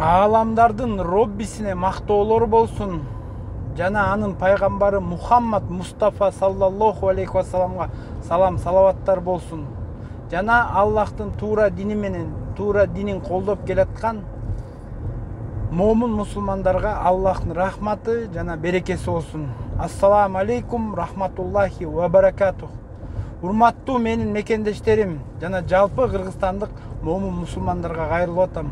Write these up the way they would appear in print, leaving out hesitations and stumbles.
Ааламдардын Роббисине мактоолор болсун жана анын пайгамбары Мухаммад Мустафа саллаллаху алейхи вассаламга салам салаваттар болсун. Жана Аллахтын туура дини менен туура динин колдоп келаткан момун мусулмандарга Аллахтын рахматы жана берекеси болсун. Ассаламу алейкум рахматуллахи ва баракатух. Урматтуу менин мекендештерим жана жалпы кыргызстандык момун мусулмандарга кайрылып атам.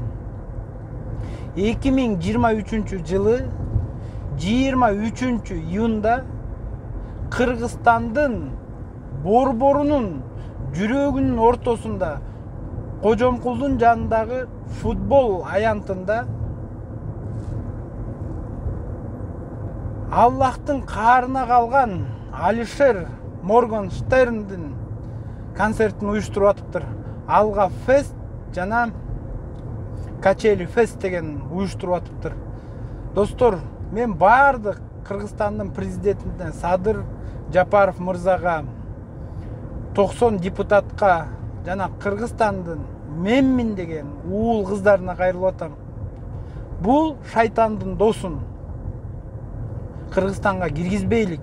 2023 жылы 23 июнда Кыргызстандын борборунун жүрөгүнүн ортосунда Кожомкулдун жанындагы футбол аянтында Аллахтын каарына калган Алишер Моргенштерндин концертин уюштуруп атыптыр. Алга фест жана Качели фест деген уюштуруп атыптыр. Достор, мен бардык Кыргызстандын президентине Садыр Жапаров мырзага, 90 депутатка жана Кыргызстандын менмин деген уул кыздарына кайрылып атам. Бул шайтандын досун Кыргызстанга киргизбейлик.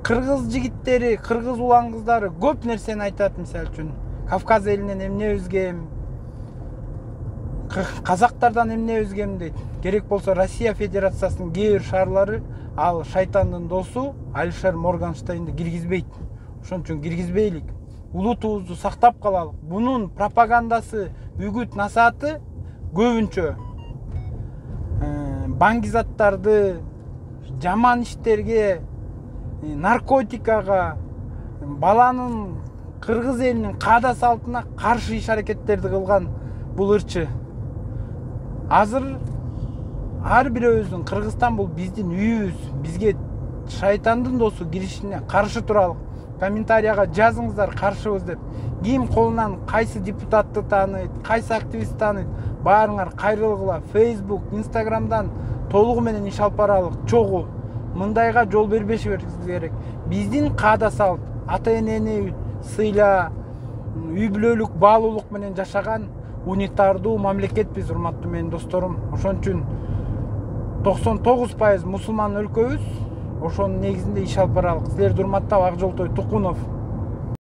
Кыргыз жигиттери, кыргыз улан кыздары көп нерсени айтат, мисалы үчүн Кавказ элинен эмне өзгем, казактардан эмне өзгем дейт. Керек болсо Россия Федерациясынын кээ бир шаарлары ал шайтандын досу Алишер Моргенштернди киргизбейт. Ошон үчүн киргизбейлик. Улутубузду сактап калалык. Бунун пропагандасы, үгүт насааты көбүнчө баңгизаттарды, жаман иштерге, наркотикага, баланын кыргыз элинин каада салтына каршы иш аракеттерди кылган бул ырчы. Азыр ар бирөөбүздүн Кыргызстан бул биздин үйүбүз. Бизге шайтандын досу киришине каршы туралык. Комментарияга жазыңыздар каршыбыз деп. Ким колунан кайсы депутатты тааныйт, кайсы активист тааныйт, баарыңар кайрылгыла. Facebook, Instagramдан толугу менен иш алып баралык. Чогуу мындайга жол бербешибиз керек. Биздин каада салт, ата энени сыйла, үй бүлөлүк баалуулук менен жашаган унитардуу мамлекетпиз, урматтуу менин досторум. Ошон үчүн 99% мусулман өлкөбүз. Ошонун негизинде иш алып баралык. Силерди урматтап, Ак Жолтой Тукунов.